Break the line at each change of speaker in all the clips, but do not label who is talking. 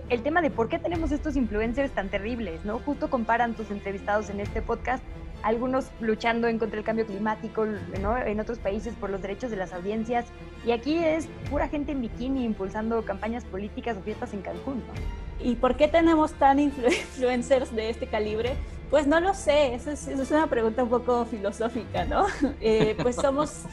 el tema de por qué tenemos estos influencers tan terribles, ¿no? Justo comparan tus entrevistados en este podcast, algunos luchando en contra del cambio climático, ¿no? En otros países por los derechos de las audiencias, y aquí es pura gente en bikini impulsando campañas políticas o fiestas en Cancún, ¿no?
¿Y por qué tenemos tan influencers de este calibre? Pues no lo sé, eso es una pregunta un poco filosófica, ¿no? Pues somos,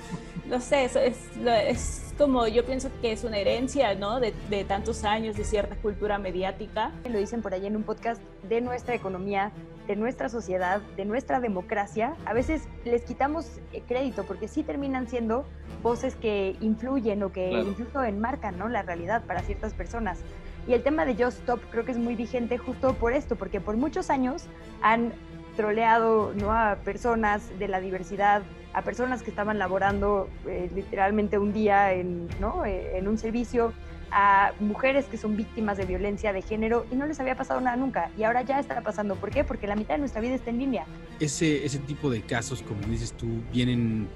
no sé, es como, yo pienso que es una herencia, ¿no? De tantos años de cierta cultura mediática.
Lo dicen por ahí en un podcast de nuestra economía, de nuestra sociedad, de nuestra democracia. A veces les quitamos crédito porque sí terminan siendo voces que influyen o que incluso enmarcan, ¿no? La realidad para ciertas personas. Y el tema de Just Stop creo que es muy vigente justo por esto, porque por muchos años han troleado, ¿no? A personas de la diversidad, a personas que estaban laborando literalmente un día ¿no? En un servicio, a mujeres que son víctimas de violencia de género y no les había pasado nada nunca. Y ahora ya está pasando. ¿Por qué? Porque la mitad de nuestra vida está en línea.
Ese tipo de casos, como dices tú, vienen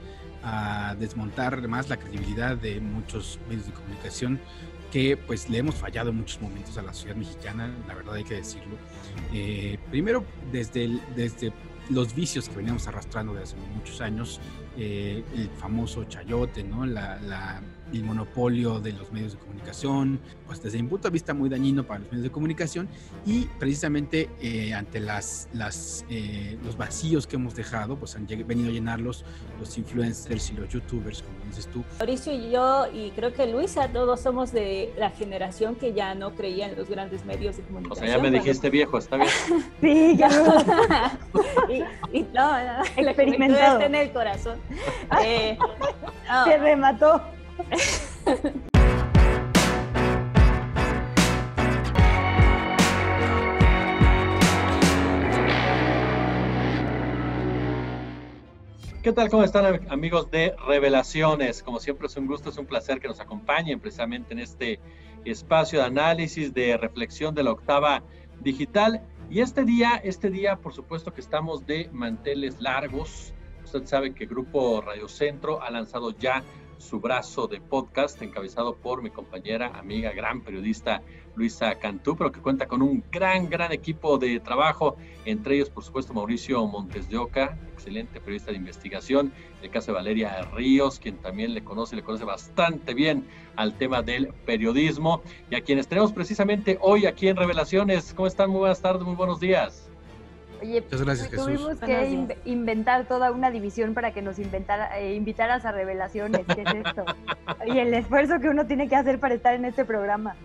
a desmontar más la credibilidad de muchos medios de comunicación que pues le hemos fallado en muchos momentos a la sociedad mexicana, la verdad hay que decirlo. Primero, desde los vicios que veníamos arrastrando desde hace muchos años, el famoso chayote, ¿no? El monopolio de los medios de comunicación, pues desde mi punto de vista muy dañino para los medios de comunicación y precisamente ante los vacíos que hemos dejado, pues han venido a llenarlos los influencers y los youtubers, como dices tú.
Mauricio y yo, y creo que Luisa, todos somos de la generación que ya no creía en los grandes medios de comunicación.
O sea, ya me dijiste viejo, está bien.
Sí, ya.
y no,
experimentado.
Está en el corazón.
No. Se remató.
¿Qué tal? ¿Cómo están, amigos de Revelaciones? Como siempre es un gusto, es un placer que nos acompañen precisamente en este espacio de análisis, de reflexión de la octava digital. Y este día, por supuesto que estamos de manteles largos. Usted sabe que Grupo Radio Centro ha lanzado ya su brazo de podcast, encabezado por mi compañera, amiga, gran periodista Luisa Cantú, pero que cuenta con un gran equipo de trabajo, entre ellos, por supuesto, Mauricio Montes de Oca, excelente periodista de investigación, el caso de Valeria Ríos, quien también le conoce bastante bien al tema del periodismo, y a quienes tenemos precisamente hoy aquí en Revelaciones. ¿Cómo están? Muy buenas tardes, muy buenos días.
Oye,
muchas gracias,
tuvimos que inventar toda una división para que nos invitaras a Revelaciones. ¿Qué es esto? Y el esfuerzo que uno tiene que hacer para estar en este programa.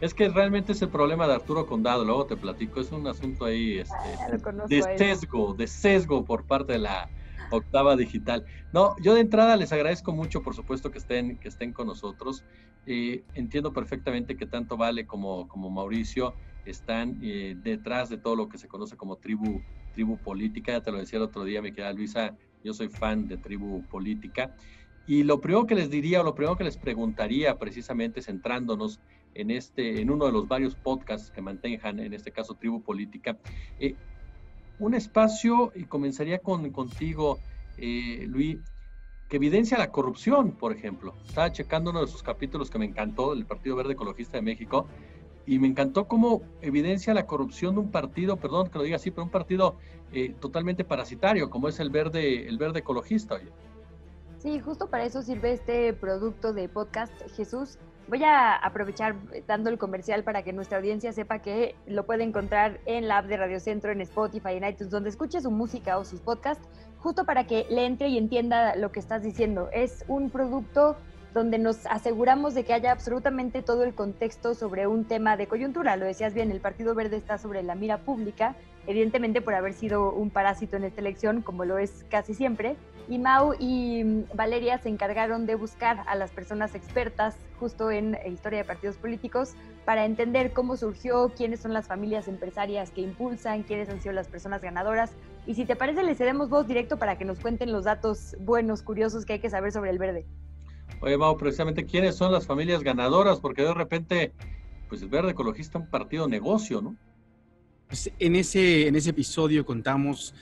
Es que realmente es el problema de Arturo Condado, luego te platico, es un asunto ahí de sesgo por parte de la octava digital. No, yo de entrada les agradezco mucho, por supuesto, que estén con nosotros. Entiendo perfectamente que tanto Vale como Mauricio están detrás de todo lo que se conoce como tribu política. Ya te lo decía el otro día, mi querida Luisa, yo soy fan de tribu política. Y lo primero que les diría, o lo primero que les preguntaría, precisamente centrándonos en uno de los varios podcasts que manejan, en este caso Tribu Política, un espacio, y comenzaría contigo, Luis, que evidencia la corrupción, por ejemplo. Estaba checando uno de sus capítulos que me encantó, del Partido Verde Ecologista de México, y me encantó cómo evidencia la corrupción de un partido, perdón que lo diga así, pero un partido totalmente parasitario, como es el Verde Ecologista. Oye.
Sí, justo para eso sirve este producto de podcast, Jesús. Voy a aprovechar dando el comercial para que nuestra audiencia sepa que lo puede encontrar en la app de Radio Centro, en Spotify, en iTunes, donde escuche su música o sus podcasts, justo para que le entre y entienda lo que estás diciendo. Es un producto donde nos aseguramos de que haya absolutamente todo el contexto sobre un tema de coyuntura. Lo decías bien, el Partido Verde está sobre la mira pública, evidentemente por haber sido un parásito en esta elección, como lo es casi siempre, y Mau y Valeria se encargaron de buscar a las personas expertas justo en historia de partidos políticos para entender cómo surgió, quiénes son las familias empresarias que impulsan, quiénes han sido las personas ganadoras. Y si te parece, les cedemos voz directo para que nos cuenten los datos buenos, curiosos que hay que saber sobre el Verde.
Oye, Mau, precisamente, ¿quiénes son las familias ganadoras? Porque de repente, pues el Verde Ecologista es un partido negocio, ¿no?
Pues en ese episodio contamos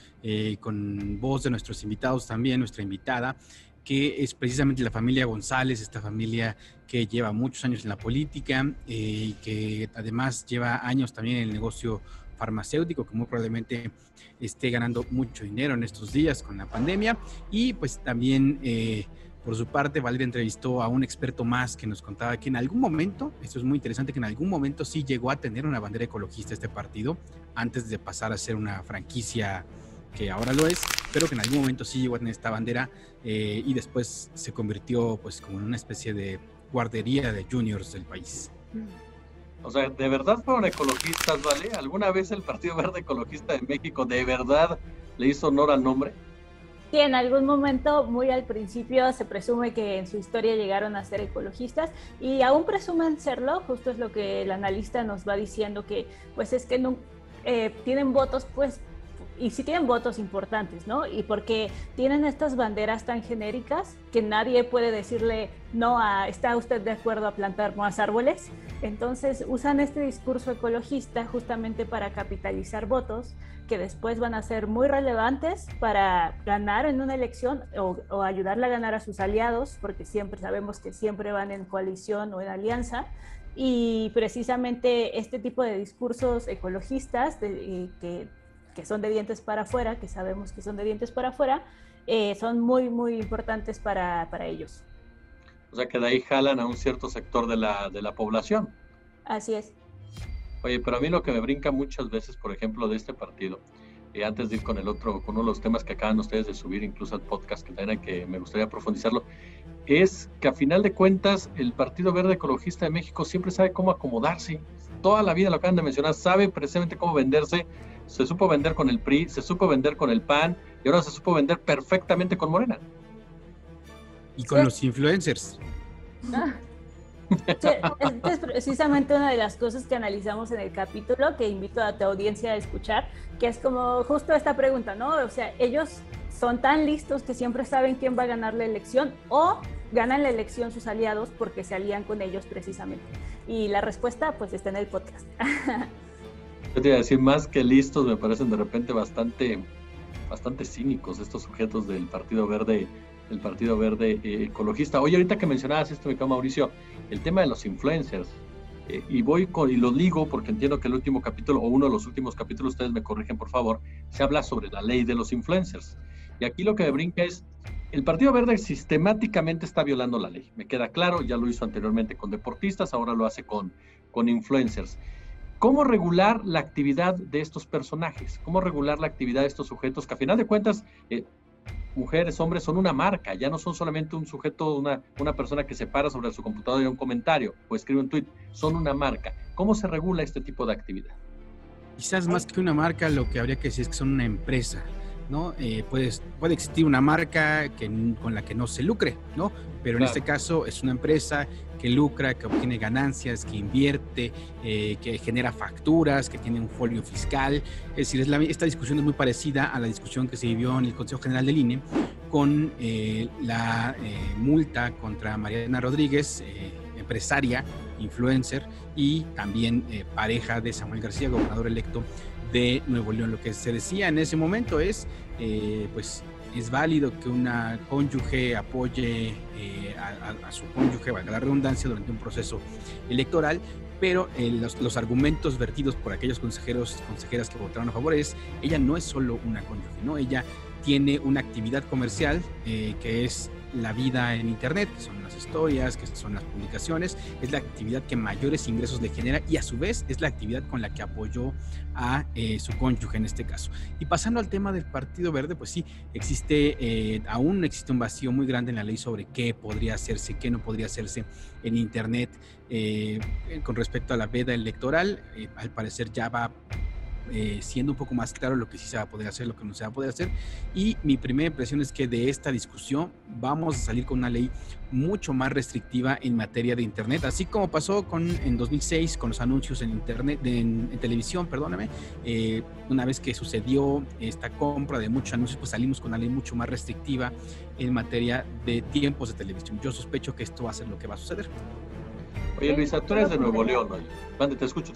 con voz de nuestros invitados también, nuestra invitada, que es precisamente la familia González, esta familia que lleva muchos años en la política y que además lleva años también en el negocio farmacéutico, que muy probablemente esté ganando mucho dinero en estos días con la pandemia. Y pues también por su parte Valeria entrevistó a un experto más que nos contaba que en algún momento, esto es muy interesante, que en algún momento sí llegó a tener una bandera ecologista este partido, antes de pasar a ser una franquicia que ahora lo es, pero que en algún momento sí llegó a tener esta bandera y después se convirtió pues como en una especie de guardería de juniors del país.
O sea, ¿de verdad fueron ecologistas, vale? ¿Alguna vez el Partido Verde Ecologista de México de verdad le hizo honor al nombre?
Sí, en algún momento, muy al principio, se presume que en su historia llegaron a ser ecologistas y aún presumen serlo. Justo es lo que el analista nos va diciendo, que pues es que no, tienen votos, pues, y sí tienen votos importantes, ¿no? Y porque tienen estas banderas tan genéricas que nadie puede decirle no a, ¿está usted de acuerdo a plantar más árboles? Entonces usan este discurso ecologista justamente para capitalizar votos que después van a ser muy relevantes para ganar en una elección o ayudarle a ganar a sus aliados, porque siempre sabemos que siempre van en coalición o en alianza. Y precisamente este tipo de discursos ecologistas que son de dientes para afuera, que sabemos que son de dientes para afuera, son muy, muy importantes para ellos.
O sea, que de ahí jalan a un cierto sector de la población.
Así es.
Oye, pero a mí lo que me brinca muchas veces, por ejemplo, de este partido, antes de ir con el otro, con uno de los temas que acaban ustedes de subir incluso al podcast, que también me gustaría profundizarlo, es que a final de cuentas el Partido Verde Ecologista de México siempre sabe cómo acomodarse. Toda la vida, lo acaban de mencionar, sabe precisamente cómo venderse. Se supo vender con el PRI, se supo vender con el PAN y ahora se supo vender perfectamente con Morena.
Y con los influencers.
Sí, es precisamente una de las cosas que analizamos en el capítulo, que invito a tu audiencia a escuchar, que es como justo esta pregunta, ¿no? O sea, ellos son tan listos que siempre saben quién va a ganar la elección, o ganan la elección sus aliados porque se alían con ellos precisamente. Y la respuesta pues está en el podcast.
Yo te iba a decir, más que listos, me parecen de repente bastante cínicos estos sujetos del Partido Verde Ecologista. Oye, ahorita que mencionabas esto, mi querido Mauricio, el tema de los influencers, y lo ligo porque entiendo que el último capítulo, o uno de los últimos capítulos, ustedes me corrigen por favor, se habla sobre la ley de los influencers. Y aquí lo que me brinca es, el Partido Verde sistemáticamente está violando la ley. Me queda claro, ya lo hizo anteriormente con deportistas, ahora lo hace con influencers. ¿Cómo regular la actividad de estos personajes? ¿Cómo regular la actividad de estos sujetos que a final de cuentas, mujeres, hombres, son una marca? Ya no son solamente un sujeto, una persona que se para sobre su computadora y un comentario o escribe un tweet, son una marca. ¿Cómo se regula este tipo de actividad?
Quizás más que una marca, lo que habría que decir es que son una empresa, ¿no? Puede existir una marca con la que no se lucre, ¿no? Pero claro, en este caso es una empresa que lucra, que obtiene ganancias, que invierte, que genera facturas, que tiene un folio fiscal. Es decir, esta discusión es muy parecida a la discusión que se vivió en el Consejo General del INE con la multa contra Mariana Rodríguez, empresaria, influencer y también pareja de Samuel García, gobernador electo de Nuevo León. Lo que se decía en ese momento es, pues es válido que una cónyuge apoye a su cónyuge, valga la redundancia, durante un proceso electoral, pero los argumentos vertidos por aquellos consejeras que votaron a favor es, ella no es solo una cónyuge, ¿no? Ella tiene una actividad comercial que es la vida en internet, que son las historias, que son las publicaciones, es la actividad que mayores ingresos le genera y a su vez es la actividad con la que apoyó a su cónyuge en este caso. Y pasando al tema del Partido Verde, pues sí, aún existe un vacío muy grande en la ley sobre qué podría hacerse, qué no podría hacerse en internet con respecto a la veda electoral. Al parecer ya va siendo un poco más claro lo que sí se va a poder hacer, lo que no se va a poder hacer, y mi primera impresión es que de esta discusión vamos a salir con una ley mucho más restrictiva en materia de internet, así como pasó en 2006 con los anuncios en internet, en televisión, perdóname, una vez que sucedió esta compra de muchos anuncios, pues salimos con una ley mucho más restrictiva en materia de tiempos de televisión. Yo sospecho que esto va a ser lo que va a suceder.
Oye, Luisa, tú eres de Nuevo León, oye. Mande, te escucho.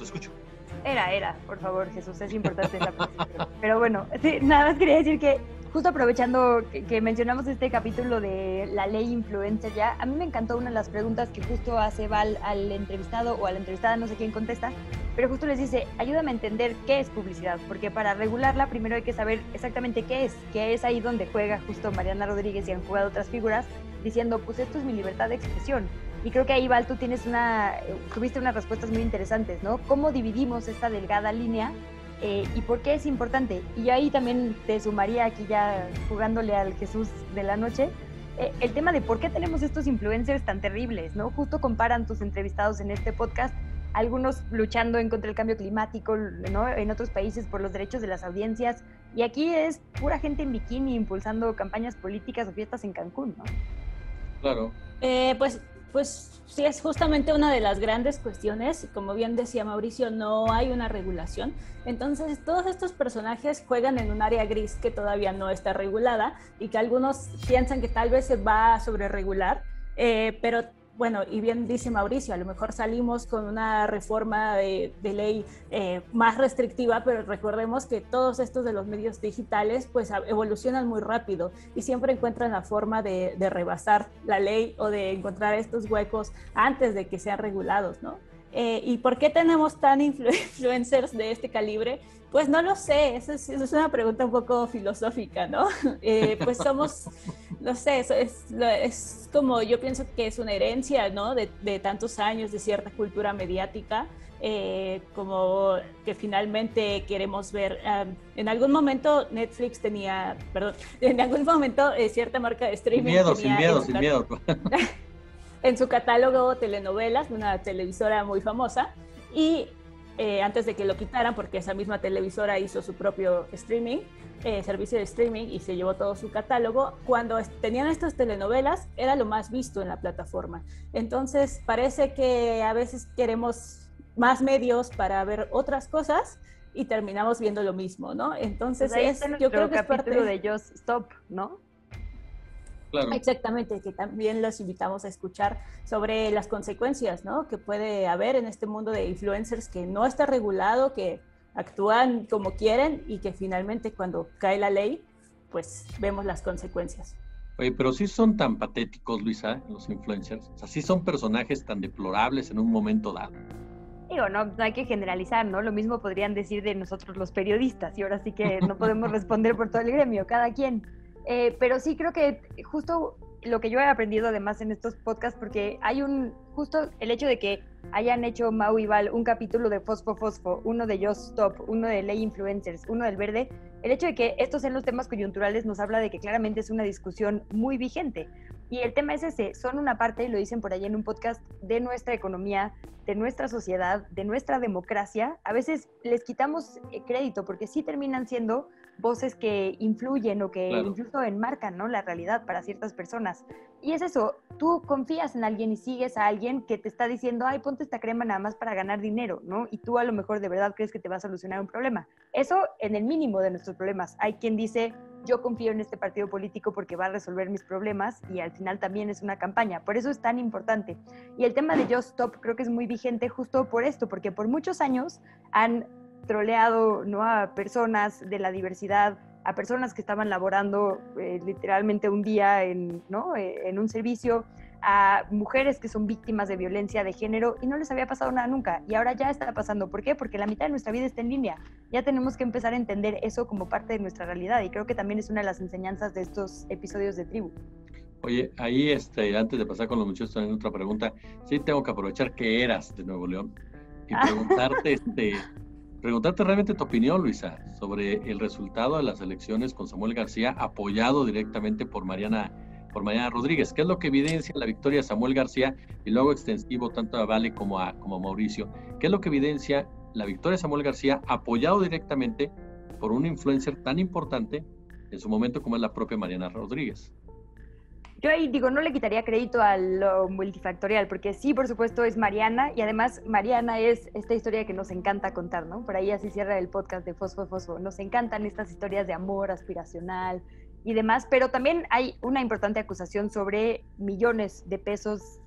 Era, por favor, Jesús, es importante esa precisión. Pero bueno, sí, nada más quería decir que justo aprovechando que mencionamos este capítulo de la ley influencer ya, a mí me encantó una de las preguntas que justo hace Val al entrevistado o a la entrevistada, no sé quién contesta, pero justo les dice, ayúdame a entender qué es publicidad, porque para regularla primero hay que saber exactamente qué es ahí donde juega justo Mariana Rodríguez y han jugado otras figuras, diciendo, pues esto es mi libertad de expresión. Y creo que ahí, Val, tú tuviste unas respuestas muy interesantes, ¿no? ¿Cómo dividimos esta delgada línea? ¿Y por qué es importante? Y yo ahí también te sumaría, aquí ya jugándole al Jesús de la noche, el tema de por qué tenemos estos influencers tan terribles, ¿no? Justo comparan tus entrevistados en este podcast, algunos luchando en contra del cambio climático, ¿no? En otros países por los derechos de las audiencias, y aquí es pura gente en bikini impulsando campañas políticas o fiestas en Cancún, ¿no?
Claro.
Pues sí, es justamente una de las grandes cuestiones. Como bien decía Mauricio, no hay una regulación. Entonces, todos estos personajes juegan en un área gris que todavía no está regulada y que algunos piensan que tal vez se va a sobreregular, pero bueno, y bien dice Mauricio, a lo mejor salimos con una reforma de ley más restrictiva, pero recordemos que todos estos de los medios digitales pues evolucionan muy rápido y siempre encuentran la forma de rebasar la ley o de encontrar estos huecos antes de que sean regulados, ¿no? ¿Y por qué tenemos tan influencers de este calibre? Pues no lo sé, eso es una pregunta un poco filosófica, ¿no? Pues somos, no sé, es como, yo pienso que es una herencia, ¿no? De tantos años de cierta cultura mediática, como que finalmente queremos ver. En algún momento Netflix tenía, perdón, en algún momento cierta marca de streaming
sin miedo.
En su catálogo telenovelas, una televisora muy famosa, y antes de que lo quitaran, porque esa misma televisora hizo su propio streaming, servicio de streaming, y se llevó todo su catálogo, cuando tenían estas telenovelas era lo más visto en la plataforma. Entonces parece que a veces queremos más medios para ver otras cosas y terminamos viendo lo mismo, ¿no? Entonces
pues yo creo que es parte de Just Stop, ¿no?
Claro.
Exactamente, que también los invitamos a escuchar sobre las consecuencias, ¿no? Que puede haber en este mundo de influencers que no está regulado, que actúan como quieren y que finalmente cuando cae la ley, pues vemos las consecuencias.
Oye, pero sí son tan patéticos, Luisa, los influencers. O sea, sí son personajes tan deplorables en un momento dado.
Digo, no hay que generalizar, ¿no? Lo mismo podrían decir de nosotros los periodistas y ahora sí que no podemos responder por todo el gremio, cada quien. Pero sí creo que justo lo que yo he aprendido además en estos podcasts, porque hay justo el hecho de que hayan hecho Mau y Val un capítulo de Fosfo, uno de Just Stop, uno de Ley Influencers, uno del Verde, el hecho de que estos sean los temas coyunturales nos habla de que claramente es una discusión muy vigente. Y el tema es ese, son una parte, lo dicen por allá en un podcast, de nuestra economía, de nuestra sociedad, de nuestra democracia. A veces les quitamos crédito porque sí terminan siendo voces que influyen o que
claro,
incluso enmarcan, ¿no?, la realidad para ciertas personas. Y es eso, tú confías en alguien y sigues a alguien que te está diciendo, ay, ponte esta crema nada más para ganar dinero, ¿no? Y tú a lo mejor de verdad crees que te va a solucionar un problema. Eso en el mínimo de nuestros problemas. Hay quien dice, yo confío en este partido político porque va a resolver mis problemas, y al final también es una campaña. Por eso es tan importante. Y el tema de Just Stop creo que es muy vigente justo por esto, porque por muchos años han troleado, ¿no?, a personas de la diversidad, a personas que estaban laborando literalmente un día en un servicio, a mujeres que son víctimas de violencia de género y no les había pasado nada nunca, y ahora ya está pasando. ¿Por qué? Porque la mitad de nuestra vida está en línea. Ya tenemos que empezar a entender eso como parte de nuestra realidad, y creo que también es una de las enseñanzas de estos episodios de Tribu.
Oye, ahí antes de pasar con los muchachos, también otra pregunta. Sí, tengo que aprovechar que eras de Nuevo León y preguntarte realmente tu opinión, Luisa, sobre el resultado de las elecciones con Samuel García, apoyado directamente por Mariana Rodríguez. ¿Qué es lo que evidencia la victoria de Samuel García, y luego extensivo tanto a Vale como a Mauricio? ¿Qué es lo que evidencia la victoria de Samuel García, apoyado directamente por un influencer tan importante en su momento como es la propia Mariana Rodríguez?
Yo ahí digo, no le quitaría crédito a lo multifactorial, porque sí, por supuesto, es Mariana, y además Mariana es esta historia que nos encanta contar, ¿no? Por ahí así cierra el podcast de Fosfo. Nos encantan estas historias de amor aspiracional y demás, pero también hay una importante acusación sobre millones de pesos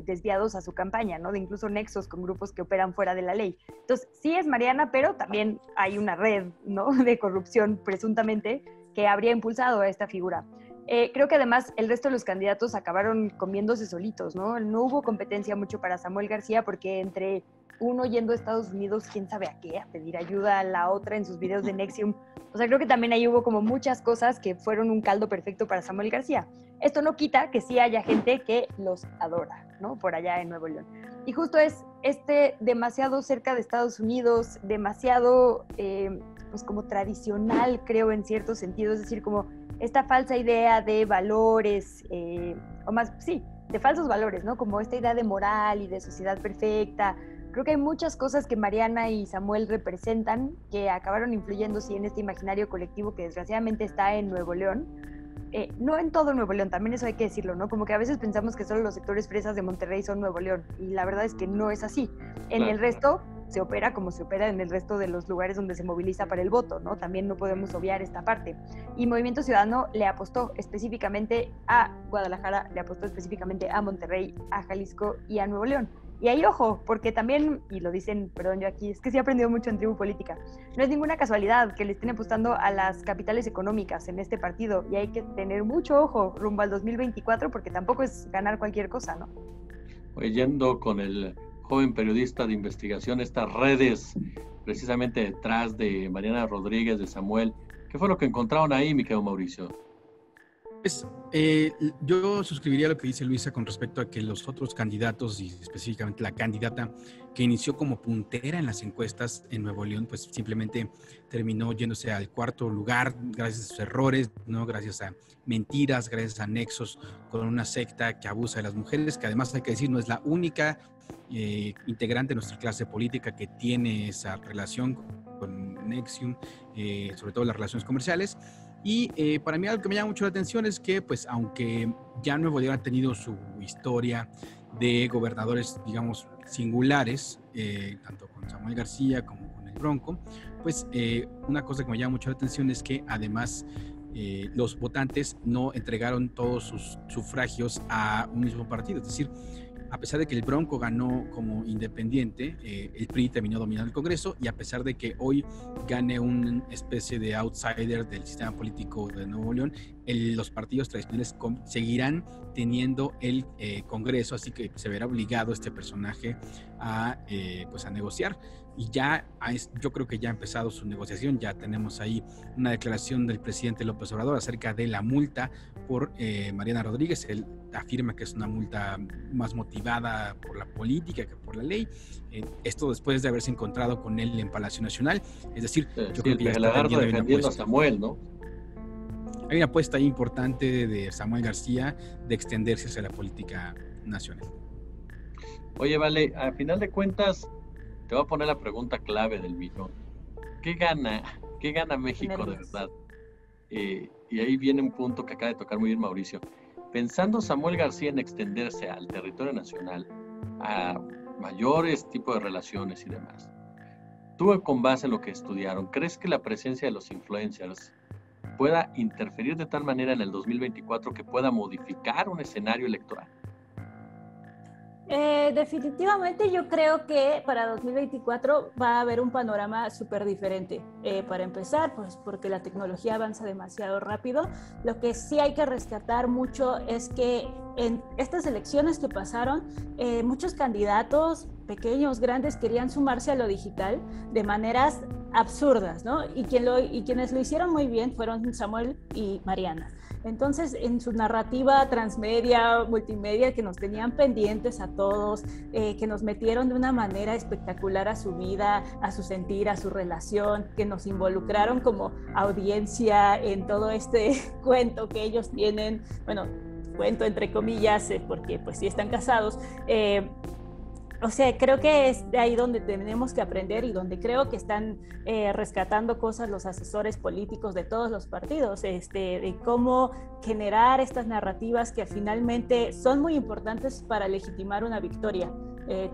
desviados a su campaña, ¿no? De incluso nexos con grupos que operan fuera de la ley. Entonces, sí es Mariana, pero también hay una red, ¿no?, de corrupción, presuntamente, que habría impulsado a esta figura. Creo que además el resto de los candidatos acabaron comiéndose solitos, ¿no? No hubo competencia mucho para Samuel García porque entre uno yendo a Estados Unidos, quién sabe a qué, a pedir ayuda a la otra en sus videos de NXIVM. O sea, creo que también ahí hubo como muchas cosas que fueron un caldo perfecto para Samuel García. Esto no quita que sí haya gente que los adora, ¿no? Por allá en Nuevo León. Y justo es demasiado cerca de Estados Unidos, demasiado, pues como tradicional, creo, en cierto sentido. Es decir, como esta falsa idea de valores, o más, sí, de falsos valores, ¿no? Como esta idea de moral y de sociedad perfecta. Creo que hay muchas cosas que Mariana y Samuel representan que acabaron influyendo, sí, en este imaginario colectivo que desgraciadamente está en Nuevo León. No en todo Nuevo León, también eso hay que decirlo, ¿no? Como que a veces pensamos que solo los sectores fresas de Monterrey son Nuevo León, y la verdad es que no es así. En el resto se opera como se opera en el resto de los lugares donde se moviliza para el voto, ¿no? También no podemos obviar esta parte. Y Movimiento Ciudadano le apostó específicamente a Guadalajara, le apostó específicamente a Monterrey, a Jalisco y a Nuevo León. Y ahí, ojo, porque también, y lo dicen, perdón, yo aquí, es que sí he aprendido mucho en Tribu Política, no es ninguna casualidad que le estén apostando a las capitales económicas en este partido, y hay que tener mucho ojo rumbo al 2024, porque tampoco es ganar cualquier cosa, ¿no?
Yendo con el joven periodista de investigación, estas redes precisamente detrás de Mariana Rodríguez, de Samuel, ¿qué fue lo que encontraron ahí, mi querido Mauricio?
Pues yo suscribiría lo que dice Luisa con respecto a que los otros candidatos y específicamente la candidata que inició como puntera en las encuestas en Nuevo León, pues simplemente terminó yéndose al cuarto lugar gracias a sus errores, ¿no? Gracias a mentiras, gracias a nexos con una secta que abusa de las mujeres, que además hay que decir no es la única integrante de nuestra clase política que tiene esa relación con NXIVM, sobre todo las relaciones comerciales. Y para mí algo que me llama mucho la atención es que, pues, aunque ya Nuevo León ha tenido su historia de gobernadores, digamos, singulares, tanto con Samuel García como con el Bronco, pues una cosa que me llama mucho la atención es que además los votantes no entregaron todos sus sufragios a un mismo partido, es decir, a pesar de que el Bronco ganó como independiente, el PRI terminó dominando el Congreso, y a pesar de que hoy gane una especie de outsider del sistema político de Nuevo León, los partidos tradicionales seguirán teniendo el Congreso, así que se verá obligado este personaje a negociar. Y ya yo creo que ya ha empezado su negociación. Ya tenemos ahí una declaración del presidente López Obrador acerca de la multa por Mariana Rodríguez. Él afirma que es una multa más motivada por la política que por la ley. Esto después de haberse encontrado con él en Palacio Nacional. Es decir, yo creo que ya está
defendiendo a Samuel, ¿no?
Hay una apuesta ahí importante de Samuel García de extenderse hacia la política nacional.
Oye, vale, a final de cuentas, te voy a poner la pregunta clave del millón. ¿Qué gana México de verdad? Y ahí viene un punto que acaba de tocar muy bien Mauricio. Pensando Samuel García en extenderse al territorio nacional, a mayores tipos de relaciones y demás, tú, con base en lo que estudiaron, ¿crees que la presencia de los influencers pueda interferir de tal manera en el 2024 que pueda modificar un escenario electoral?
Definitivamente yo creo que para 2024 va a haber un panorama súper diferente. Para empezar, pues porque la tecnología avanza demasiado rápido. Lo que sí hay que rescatar mucho es que en estas elecciones que pasaron, muchos candidatos, pequeños, grandes, querían sumarse a lo digital de maneras absurdas, ¿no? Y quienes lo hicieron muy bien fueron Samuel y Mariana. Entonces, en su narrativa transmedia, multimedia, que nos tenían pendientes a todos, que nos metieron de una manera espectacular a su vida, a su sentir, a su relación, que nos involucraron como audiencia en todo este cuento que ellos tienen, bueno, cuento entre comillas, porque pues sí están casados. O sea, creo que es de ahí donde tenemos que aprender y donde creo que están rescatando cosas los asesores políticos de todos los partidos, de cómo generar estas narrativas que finalmente son muy importantes para legitimar una victoria.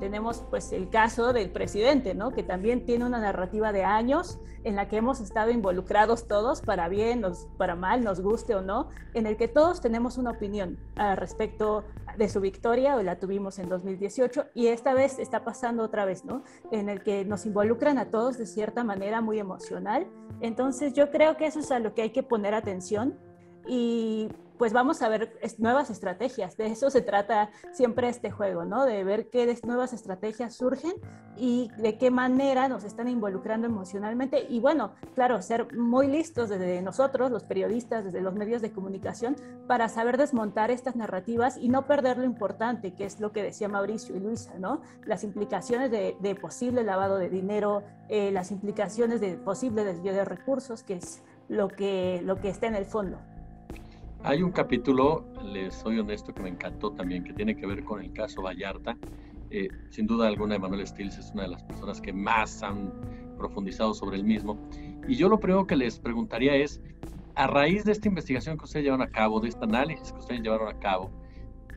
Tenemos pues el caso del presidente, ¿no? Que también tiene una narrativa de años en la que hemos estado involucrados todos, para bien, para mal, nos guste o no, en el que todos tenemos una opinión al respecto de su victoria. Hoy la tuvimos en 2018 y esta vez está pasando otra vez, ¿no? En el que nos involucran a todos de cierta manera muy emocional. Entonces yo creo que eso es a lo que hay que poner atención y pues vamos a ver nuevas estrategias. De eso se trata siempre este juego, ¿no? De ver qué nuevas estrategias surgen y de qué manera nos están involucrando emocionalmente. Y bueno, claro, ser muy listos desde nosotros, los periodistas, desde los medios de comunicación, para saber desmontar estas narrativas y no perder lo importante, que es lo que decía Mauricio y Luisa, ¿no? Las implicaciones de posible lavado de dinero, las implicaciones de posible desvío de recursos, que es lo que está en el fondo.
Hay un capítulo, les soy honesto, que me encantó también, que tiene que ver con el caso Vallarta. Sin duda alguna, Emanuel Stills es una de las personas que más han profundizado sobre el mismo. Y yo lo primero que les preguntaría es, a raíz de esta investigación que ustedes llevaron a cabo, de este análisis que ustedes llevaron a cabo,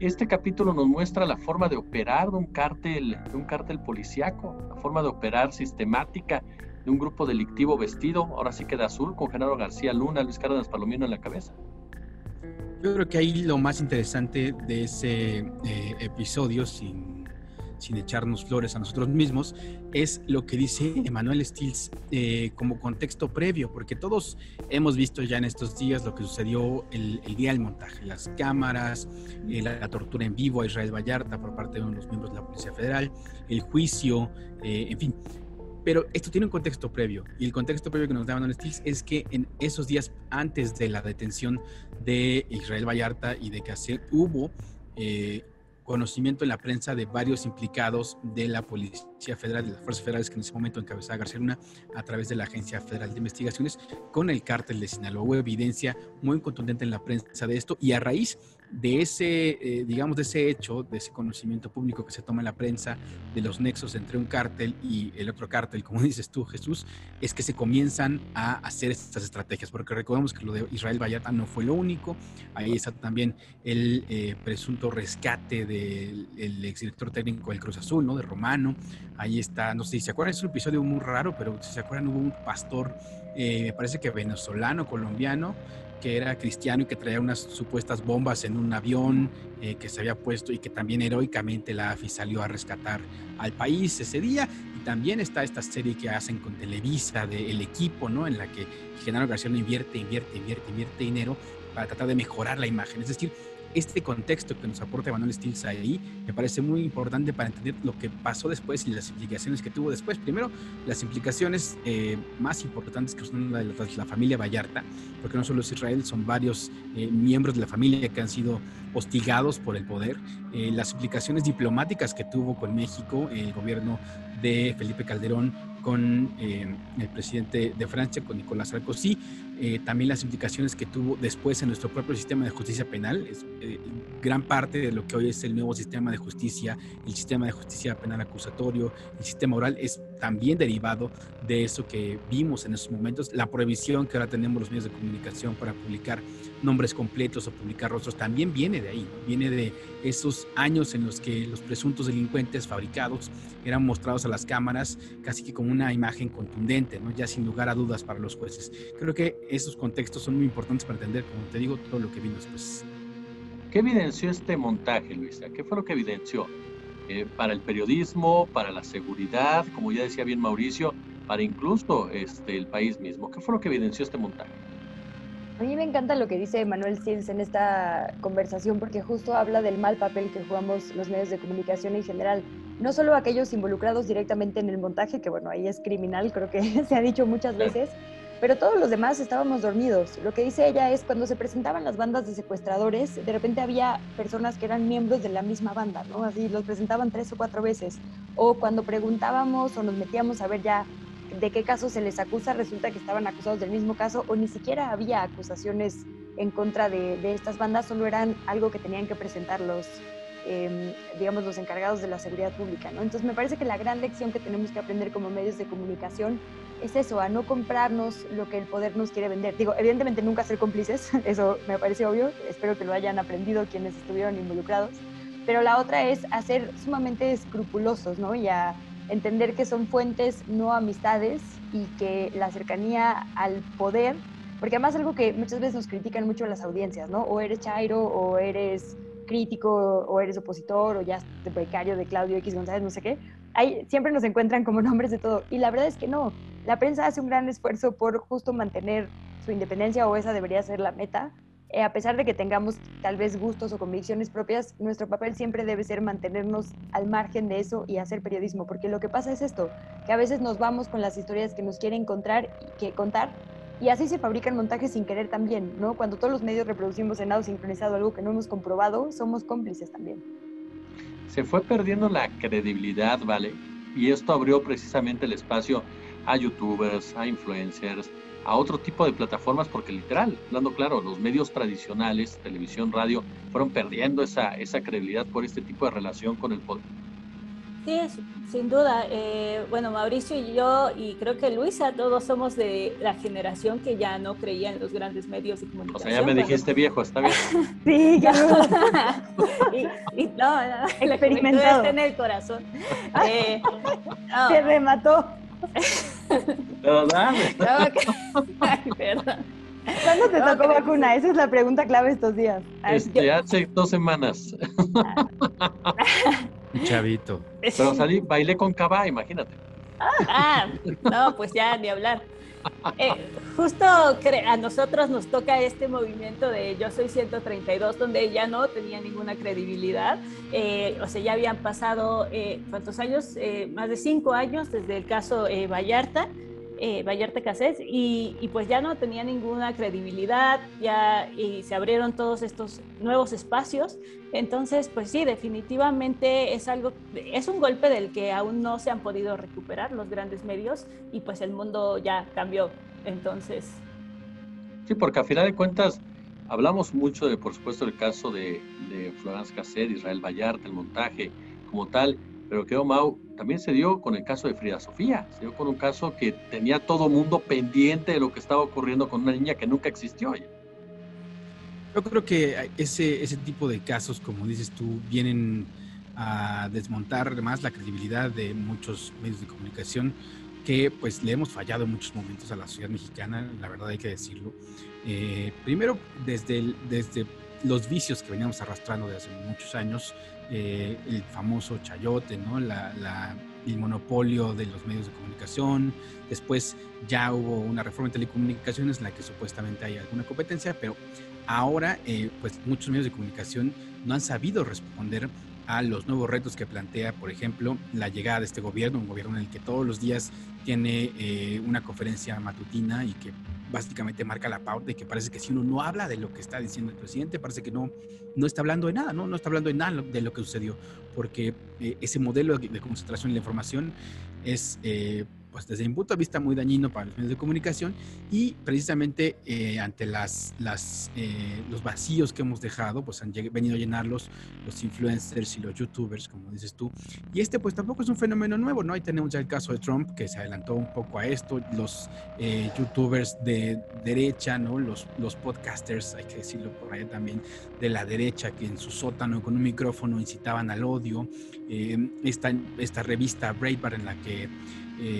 este capítulo nos muestra la forma de operar de un cártel policíaco, la forma de operar sistemática de un grupo delictivo vestido, ahora sí que de azul, con Genaro García Luna, Luis Cárdenas Palomino en la cabeza.
Yo creo que ahí lo más interesante de ese episodio, sin echarnos flores a nosotros mismos, es lo que dice Emanuel Stills como contexto previo, porque todos hemos visto ya en estos días lo que sucedió el día del montaje, las cámaras, la tortura en vivo a Israel Vallarta por parte de uno de los miembros de la Policía Federal, el juicio, en fin. Pero esto tiene un contexto previo, y el contexto previo que nos da Emanuel Stills es que en esos días antes de la detención de Israel Vallarta y de Cassel hubo conocimiento en la prensa de varios implicados de la Policía Federal, de las Fuerzas Federales que en ese momento encabezaba García Luna a través de la Agencia Federal de Investigaciones con el cártel de Sinaloa. Hubo evidencia muy contundente en la prensa de esto, y a raíz de ese, digamos, de ese hecho, de ese conocimiento público que se toma en la prensa, de los nexos entre un cártel y el otro cártel, como dices tú, Jesús, es que se comienzan a hacer estas estrategias, porque recordemos que lo de Israel Vallarta no fue lo único. Ahí está también el presunto rescate del exdirector técnico del Cruz Azul, ¿no? De Romano. Ahí está, no sé si se acuerdan, es un episodio muy raro, pero si se acuerdan, hubo un pastor, me parece que venezolano, colombiano, que era cristiano y que traía unas supuestas bombas en un avión que se había puesto, y que también heroicamente la AFI salió a rescatar al país ese día. Y también está esta serie que hacen con Televisa de El Equipo, ¿no? En la que Genaro García Luna invierte dinero para tratar de mejorar la imagen. Es decir, este contexto que nos aporta Emanuel Stills ahí me parece muy importante para entender lo que pasó después y las implicaciones que tuvo después. Primero, las implicaciones más importantes, que son la familia Vallarta, porque no solo es Israel, son varios miembros de la familia que han sido hostigados por el poder. Las implicaciones diplomáticas que tuvo con México el gobierno de Felipe Calderón con el presidente de Francia, con Nicolás Sarkozy. También las implicaciones que tuvo después en nuestro propio sistema de justicia penal. Es gran parte de lo que hoy es el nuevo sistema de justicia, el sistema de justicia penal acusatorio, el sistema oral, es también derivado de eso que vimos en esos momentos. La prohibición que ahora tenemos los medios de comunicación para publicar nombres completos o publicar rostros también viene de ahí, ¿no? Viene de esos años en los que los presuntos delincuentes fabricados eran mostrados a las cámaras casi que como una imagen contundente, ¿no? Ya sin lugar a dudas para los jueces. Creo que esos contextos son muy importantes para entender, como te digo, todo lo que vino después.
¿Qué evidenció este montaje, Luisa? ¿Qué fue lo que evidenció? Para el periodismo, para la seguridad, como ya decía bien Mauricio, para incluso el país mismo. ¿Qué fue lo que evidenció este montaje?
A mí me encanta lo que dice Manuel Stills en esta conversación, porque justo habla del mal papel que jugamos los medios de comunicación en general. No solo aquellos involucrados directamente en el montaje, que bueno, ahí es criminal, creo que se ha dicho muchas veces, pero todos los demás estábamos dormidos. Lo que dice ella es, cuando se presentaban las bandas de secuestradores, de repente había personas que eran miembros de la misma banda, ¿no? Así los presentaban 3 o 4 veces. O cuando preguntábamos o nos metíamos a ver ya de qué caso se les acusa, resulta que estaban acusados del mismo caso, o ni siquiera había acusaciones en contra de estas bandas, solo eran algo que tenían que presentar los encargados de la seguridad pública, ¿no? Entonces me parece que la gran lección que tenemos que aprender como medios de comunicación es eso, a no comprarnos lo que el poder nos quiere vender. Digo, evidentemente nunca ser cómplices, eso me parece obvio, espero que lo hayan aprendido quienes estuvieron involucrados, pero la otra es a ser sumamente escrupulosos, ¿no? Y a entender que son fuentes, no amistades, y que la cercanía al poder, porque además algo que muchas veces nos critican mucho las audiencias, ¿no? O eres chairo, o eres crítico, o eres opositor, o ya becario de Claudio X González, no sé qué. Ahí siempre nos encuentran como nombres de todo, y la verdad es que no. La prensa hace un gran esfuerzo por justo mantener su independencia, o esa debería ser la meta. A pesar de que tengamos tal vez gustos o convicciones propias, nuestro papel siempre debe ser mantenernos al margen de eso y hacer periodismo, porque lo que pasa es esto, que a veces nos vamos con las historias que nos quieren contar, y así se fabrican montajes sin querer también, ¿no? Cuando todos los medios reproducimos en audio sincronizado algo que no hemos comprobado, somos cómplices también.
Se fue perdiendo la credibilidad, ¿vale? Y esto abrió precisamente el espacio a youtubers, a influencers, a otro tipo de plataformas, porque literal, hablando claro, los medios tradicionales, televisión, radio, fueron perdiendo esa credibilidad por este tipo de relación con el poder.
Sí, sin duda. Bueno, Mauricio y yo, y creo que Luisa, todos somos de la generación que ya no creía en los grandes medios de comunicación.
O sea, ya me dijiste viejo, está bien.
Sí, ya
no, experimentado. Está en el corazón.
No. Se remató.
¿Verdad?
Perdón.
¿Cuándo te tocó vacuna? Esa es la pregunta clave estos días.
Hace 2 semanas.
Chavito.
Pero bailé con Cabá, imagínate.
No, pues ya ni hablar. Justo a nosotros nos toca este movimiento de Yo Soy 132, donde ya no tenía ninguna credibilidad. O sea, ya habían pasado, ¿cuántos años? Más de 5 años desde el caso Vallarta Cassés, y pues ya no tenía ninguna credibilidad, y se abrieron todos estos nuevos espacios. Entonces, pues sí, definitivamente es un golpe del que aún no se han podido recuperar los grandes medios, y pues el mundo ya cambió. Entonces,
sí, porque a final de cuentas hablamos mucho de, por supuesto, el caso de Florence Cassés, Israel Vallarta, el montaje como tal, pero creo, Mau, también se dio con el caso de Frida Sofía, se dio con un caso que tenía todo mundo pendiente de lo que estaba ocurriendo con una niña que nunca existió.
Yo creo que ese tipo de casos, como dices tú, vienen a desmontar además la credibilidad de muchos medios de comunicación que pues le hemos fallado en muchos momentos a la sociedad mexicana, la verdad hay que decirlo. Primero, desde los vicios que veníamos arrastrando desde hace muchos años, el famoso chayote, ¿no? El monopolio de los medios de comunicación. Después ya hubo una reforma en telecomunicaciones en la que supuestamente hay alguna competencia, pero ahora pues muchos medios de comunicación no han sabido responder a los nuevos retos que plantea, por ejemplo, la llegada de este gobierno, un gobierno en el que todos los días tiene una conferencia matutina y que básicamente marca la pauta, y que parece que si uno no habla de lo que está diciendo el presidente, parece que no está hablando de nada, no está hablando de nada de lo que sucedió, porque ese modelo de concentración en la información es, pues desde mi punto de vista, muy dañino para los medios de comunicación, y precisamente ante los vacíos que hemos dejado, pues han venido a llenarlos los influencers y los youtubers, como dices tú, y pues tampoco es un fenómeno nuevo, ¿no? Ahí tenemos ya el caso de Trump, que se adelantó un poco a esto, los youtubers de derecha, ¿no? Los podcasters, hay que decirlo por ahí también, de la derecha, que en su sótano con un micrófono incitaban al odio. Esta revista Breitbart, en la que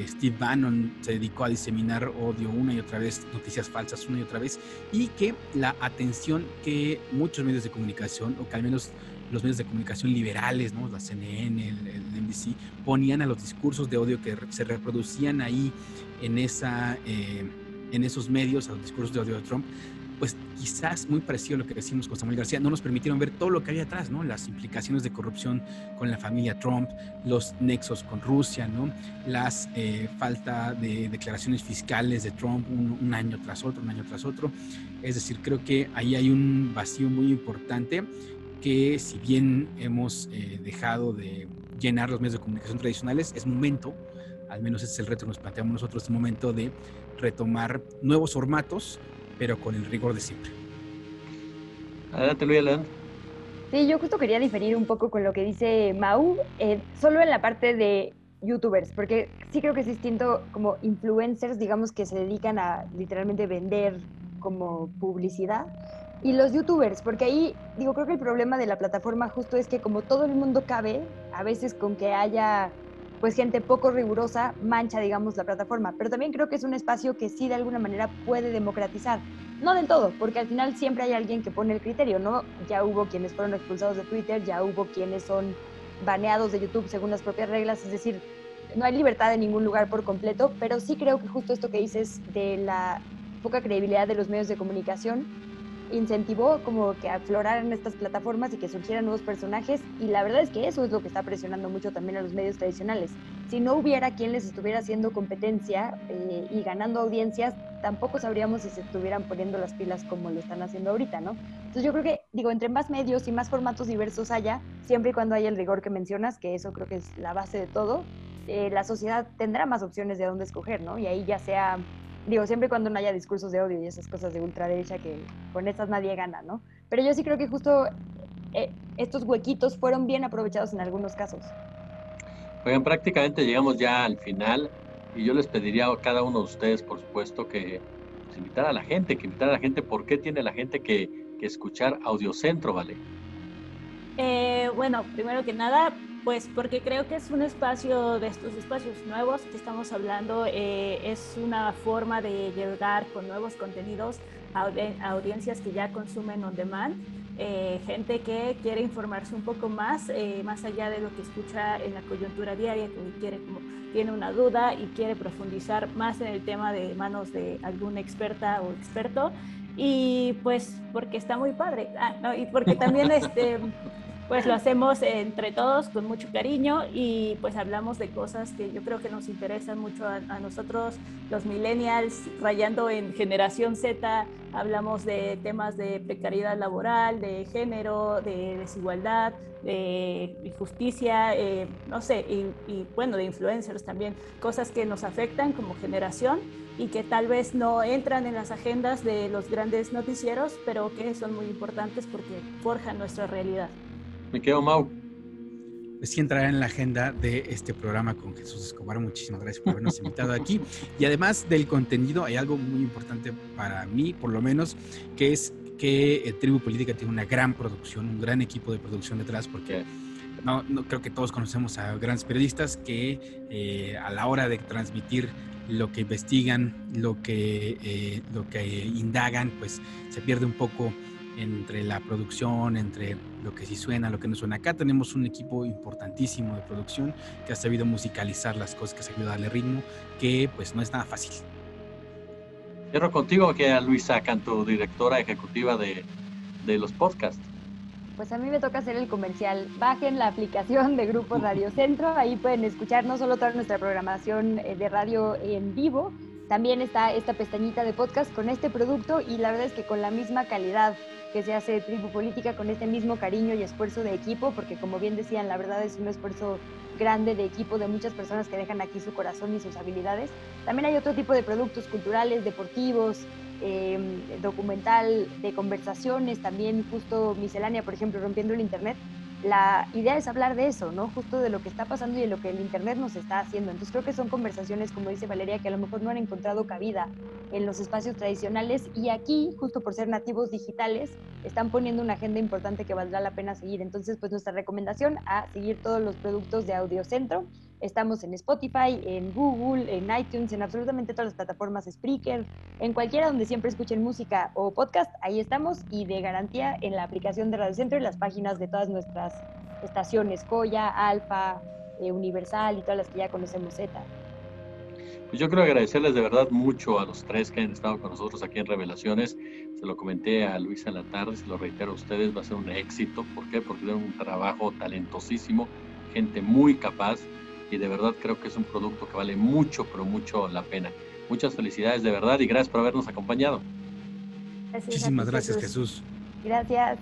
Steve Bannon se dedicó a diseminar odio una y otra vez, noticias falsas una y otra vez, y que la atención que muchos medios de comunicación, o que al menos los medios de comunicación liberales, ¿no? La CNN, el NBC, ponían a los discursos de odio que se reproducían ahí en esos medios, a los discursos de odio de Trump, pues quizás muy parecido a lo que decimos con Samuel García, no nos permitieron ver todo lo que había atrás, ¿no? Las implicaciones de corrupción con la familia Trump, los nexos con Rusia, ¿no? Las falta de declaraciones fiscales de Trump un año tras otro. Es decir, creo que ahí hay un vacío muy importante que, si bien hemos dejado de llenar los medios de comunicación tradicionales, es momento, al menos ese es el reto que nos planteamos nosotros, es momento de retomar nuevos formatos, pero con el rigor de siempre.
Adelante, Luis Alan.
Sí, yo justo quería diferir un poco con lo que dice Mau, solo en la parte de youtubers, porque sí creo que es distinto como influencers, digamos, que se dedican a literalmente vender como publicidad, Y los youtubers, porque ahí, digo, creo que el problema de la plataforma justo es que como todo el mundo cabe, a veces con que haya pues gente poco rigurosa, mancha, digamos, la plataforma. Pero también creo que es un espacio que sí de alguna manera puede democratizar. No del todo, porque al final siempre hay alguien que pone el criterio, ¿no? Ya hubo quienes fueron expulsados de Twitter, ya hubo quienes son baneados de YouTube según las propias reglas, es decir, no hay libertad en ningún lugar por completo, pero sí creo que justo esto que dices de la poca credibilidad de los medios de comunicación incentivó como que afloraran estas plataformas y que surgieran nuevos personajes, y la verdad es que eso es lo que está presionando mucho también a los medios tradicionales. Si no hubiera quien les estuviera haciendo competencia y ganando audiencias, tampoco sabríamos si se estuvieran poniendo las pilas como lo están haciendo ahorita, ¿no? Entonces yo creo que, digo, entre más medios y más formatos diversos haya, siempre y cuando haya el rigor que mencionas, que eso creo que es la base de todo, la sociedad tendrá más opciones de dónde escoger, ¿no? Y ahí ya sea, digo, siempre y cuando no haya discursos de odio y esas cosas de ultraderecha que con estas nadie gana, ¿no? Pero yo sí creo que justo estos huequitos fueron bien aprovechados en algunos casos.
Oigan, prácticamente llegamos ya al final y yo les pediría a cada uno de ustedes, por supuesto, que pues, invitar a la gente, ¿por qué tiene la gente que escuchar Audiocentro, ¿vale?
Bueno, primero que nada, pues porque creo que es un espacio de estos espacios nuevos que estamos hablando, es una forma de llegar con nuevos contenidos a audiencias que ya consumen on demand, gente que quiere informarse un poco más, más allá de lo que escucha en la coyuntura diaria, que quiere como tiene una duda y quiere profundizar más en el tema de manos de alguna experta o experto, y pues porque está muy padre, no, y porque también pues lo hacemos entre todos con mucho cariño y pues hablamos de cosas que yo creo que nos interesan mucho a nosotros, los millennials, rayando en generación Z. Hablamos de temas de precariedad laboral, de género, de desigualdad, de injusticia, no sé, y bueno, de influencers también, cosas que nos afectan como generación y que tal vez no entran en las agendas de los grandes noticieros, pero que son muy importantes porque forjan nuestra realidad.
Me quedo, Mau.
Pues sí, entrará en la agenda de este programa con Jesús Escobar. Muchísimas gracias por habernos invitado aquí. Y además del contenido, hay algo muy importante para mí, por lo menos, que es que Tribu Política tiene una gran producción, un gran equipo de producción detrás, porque no creo que todos conocemos a grandes periodistas que a la hora de transmitir lo que investigan, lo que indagan, pues se pierde un poco entre la producción, entre lo que sí suena, lo que no suena. Acá tenemos un equipo importantísimo de producción que ha sabido musicalizar las cosas, que ha sabido darle ritmo, que pues no es nada fácil.
Cierro contigo, que a Luisa Canto, directora ejecutiva de los podcasts.
Pues a mí me toca hacer el comercial. Bajen la aplicación de Grupo Radio Centro, ahí pueden escuchar no solo toda nuestra programación de radio en vivo, también está esta pestañita de podcast con este producto, y la verdad es que con la misma calidad que se hace Tribu Política, con este mismo cariño y esfuerzo de equipo, porque como bien decían, la verdad es un esfuerzo grande de equipo de muchas personas que dejan aquí su corazón y sus habilidades. También hay otro tipo de productos culturales, deportivos, documental, de conversaciones, también justo miscelánea, por ejemplo, Rompiendo el Internet. La idea es hablar de eso, ¿no? Justo de lo que está pasando y de lo que el Internet nos está haciendo. Entonces creo que son conversaciones, como dice Valeria, que a lo mejor no han encontrado cabida en los espacios tradicionales, y aquí, justo por ser nativos digitales, están poniendo una agenda importante que valdrá la pena seguir. Entonces, pues nuestra recomendación a seguir todos los productos de Audiocentro. Estamos en Spotify, en Google, en iTunes, en absolutamente todas las plataformas, Spreaker, en cualquiera donde siempre escuchen música o podcast, ahí estamos, y de garantía en la aplicación de Radio Centro y las páginas de todas nuestras estaciones, Coya, Alfa, Universal y todas las que ya conocemos, Z.
Pues yo quiero agradecerles de verdad mucho a los tres que han estado con nosotros aquí en Revelaciones. Se lo comenté a Luisa en la tarde, se lo reitero a ustedes, va a ser un éxito. ¿Por qué? Porque tienen un trabajo talentosísimo, gente muy capaz, y de verdad creo que es un producto que vale mucho, pero mucho la pena. Muchas felicidades de verdad y gracias por habernos acompañado.
Muchísimas gracias, Jesús.
Gracias.